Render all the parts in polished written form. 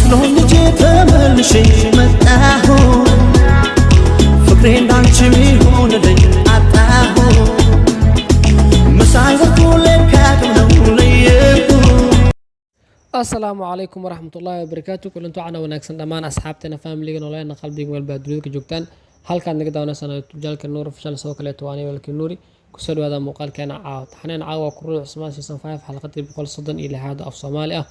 شلون جيت ملشي متاهو فكرين دانش ميهون لي عطاهو مساي وكولك كادو ليهو. السلام عليكم ورحمة الله وبركاته. كل انتو عنا وناكسن دمان أصحابتنا فاميليغن ولينا قلبيغن والبادوليك جوجتان halkaan naga daawanaysan tujaalka nuur official soo kale toani walkii nuuri ku soo dhawaada muuqaalkeena caawa taxaneen caawa ku ruux Cusmaan season 5 xalqadii 136 af Soomaali ah.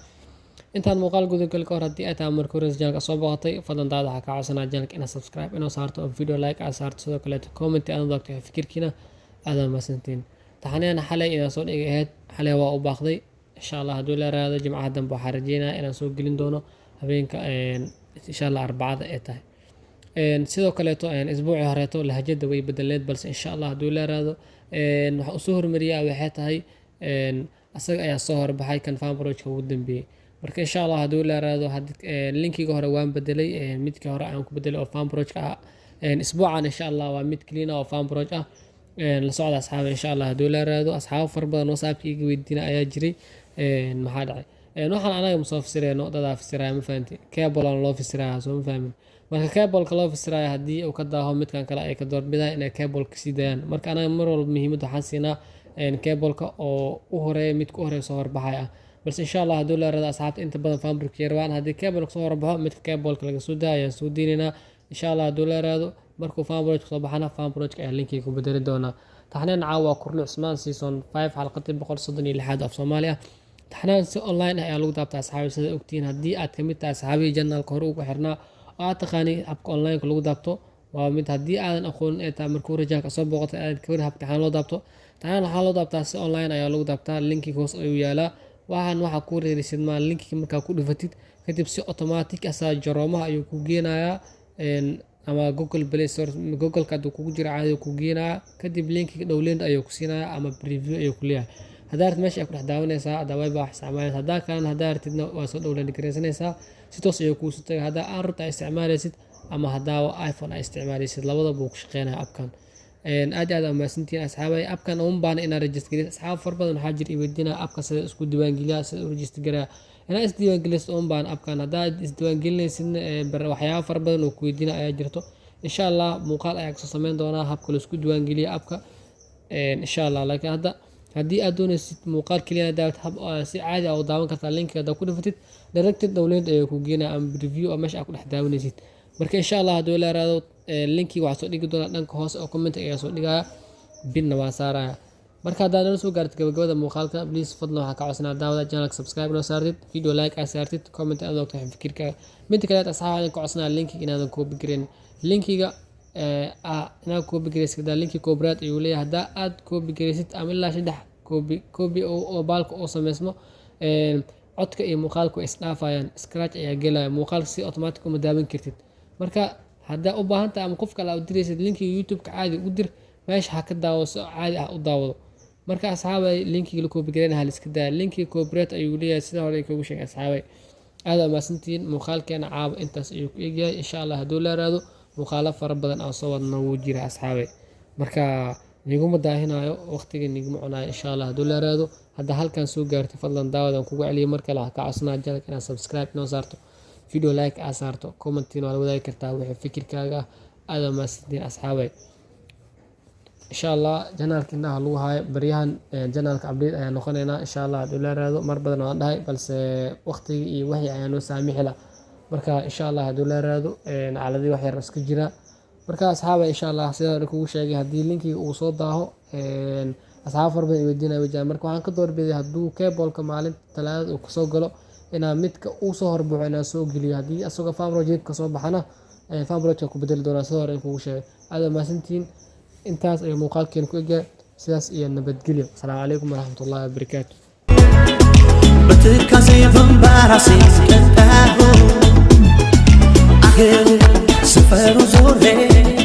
intaan muuqaal gudagal ka hor hadii aad tahay markii hore channelka soo booqatay fadlan daada ha ka caawisana channelka inaad subscribe inoo saarto oo video like aad saarto sidoo kale comment aad doogto fikirkiina aad ma santiin. taxaneen xalay inaan soo dhigayd xalay waa u baaqday insha Allah haduu la raado jimcaha dambe waxaan rajeynayaa inaan soo gelin doono habeenka insha Allah arbacada ee tahay sidoo kale isbuuci horeeto lahjada way bedeleed balse insha Allah haduu la raado waxa uu soo hormariyaa waxay tahay asaga ayaa soo horbaxay kan fan project ugu dambeeyay marka insha Allah haduu la raado linkiga hore waan bedelay midka hore aan ku bedelay oo fan project ah isbuucan insha Allah waa mid clean oo fan project ah la socda asxaab insha Allah haduu la raado asxaab far badan oo saabkiiga weydiina ayaa jiray maxaa dhacay waxaan anaga soo fasireeno dada fasiray ma fahanti cable aan loo fasiraa soo ma fahmin marka cable loo fasiray hadii uu ka daaho midkan kale ay ka doorbidaan inay cable ka sidayaan marka anaga mar walba muhiimada waxaan siinaa cable oo u horeeyo mid ku horeeyo soo horbaxay ah balse insha Allah haduu la raado asxaabta inta badan fan project yarwaan hadii cable soo horbaxo midka cable laga soo daayo soo diinina insha Allah haduu la raado markuu fan project soo baxana fan project ayaa linkiga ku bedeli doona. taxnaan caawa ku ruux Cusmaan season 5 xalqadii 136 af Soomaali ah taxnaan si online ayaa lagu daabtaa asxaabta sida ogtiin hadii aad kamid tahay asxaabiga channelka hore ugu xirnaa oo taqaani habka online lagu daabto waa mid hadii aadan aqoon ee taa markuu rajaalka soo booqatay aad ka war habka loo daabto taana waxa loo daabtaa si online ayaa lagu daabtaa linkiga hoos ayuu yaalaa waxa ku reerisid ma linkiga marka ku dhufatid kadib si automatic asaa jaroomaha ayuu ku geenayaa ama Google Play Store Google ka kugu jira caadi ku geenayaa kadib linkiga download ayuu ku siinayaa ama preview ayuu ku leeyahay hadaad meesha ku dhex daawanaysaa adaway baa isticmaalaysaa hadaa kan hadaa artidna waa soo download gareysanaysaa si toos ayuu ku soo tagay hadaa aan rabto isticmaalaysid ama hadaa iPhone ay isticmaalaysid labadaba uu ku shaqeynaa appkan aad amaasantiin asxaabay appkan oo baan ina register gareys asxaab far badan waxa jir iweydiina appka sida isku diiwaan geliyaa sida u register garaa ina is diiwaan gelisto oo baan appkan hadaa is diiwaan gelinaysid waxyaabo far badan oo ku weydiina ayaa jirto insha Allah muuqaal ayaa ka soo sameyn doona habka la isku diiwaan geliyo appka insha Allah laakiin hadii aad doonaysid muuqaal kaliya daawad hab si caadi ah u daawan kartaa linkiga ku dhufatid directed download ayuu ku geenaa ama review oo meesha ku dhex daawanaysid marka insha Allah haduu la raado linkiga waxa soo dhigi doona dhanka hoose oo comment ayaa soo dhigaya binna waa saaraya marka hadda nala soo gaartay gabagabada muuqaalka please fadlan waxa ka codsanaa daawada channelka subscribe noo saartid video like aad saartid comment aad ogtahay fikirka mid kale asxaabada ka codsanaa linkiga inaadan copy gareyn linkiga inaad copy gareysid linkiga koobraad ayuu leeyahay hadaa aad copy gareysid ama ilaa 3 copy oo baalka oo sameysmo codka iyo muuqaalku isdhaafayaan scratch ayaa galaya muuqaalka si automatic uma daawan kartid marka hadaa u baahan tahay ama qof kale aad diraysid linkiga YouTube ka caadi u dir meesha ha ka daawado caadi ah u daawado marka asxaabay linkiga la copy gareyn hal iska daa linkiga koobraad ayuu leeyahay sida hore kugu sheegay asxaabay aad amaasantiin muuqaalkeena caawa intaas ayuu ku eegyahay insha Allah haduu la raado muuqaalo far badan oo soo wadna wuu jira asxaabay marka niguma daahinayo waqtiga niguma cunayo insha Allah haduu la raado hadda halkan soo gaartay fadlan daawadan kugu celiyo marka la ka codsanaa channelka inaad subscribe noo saarto video like aad saarto comment inoo la wadaagi kartaa wixii fikirkaaga aad ma sideen asxaabay insha Allah channelka inaa lagu hayo bariyahan channelka update ayaa noqonaynaa insha Allah haduu la raado mar badan waan dhahay balse waqtiga iyo wixii ayaa noo saamixila marka insha Allah haduu la raado caaladii wax yar iska jira marka asxaabay insha Allah sidoo kugu sheegay hadii linkiga uu soo daaho asxaab far badan weydiinay wajaa marka waxaan ka doorbiday haduu cable-ka maalinta talaadada uu soo galo ina midka uu soo horbuxo ina soo geliyo hadii asagoo fan project ka soo baxana fan project ku bedel doona sidoo hore kugu sheegay aad ma santiin intaas ay muuqaalkeen ku eegay sidaas iyo nabadgelyo assalaamu calaykum waraxmatullaahi wabarakaatuh بتكاسي بمبارسي كتاهو أهل سفر وزوري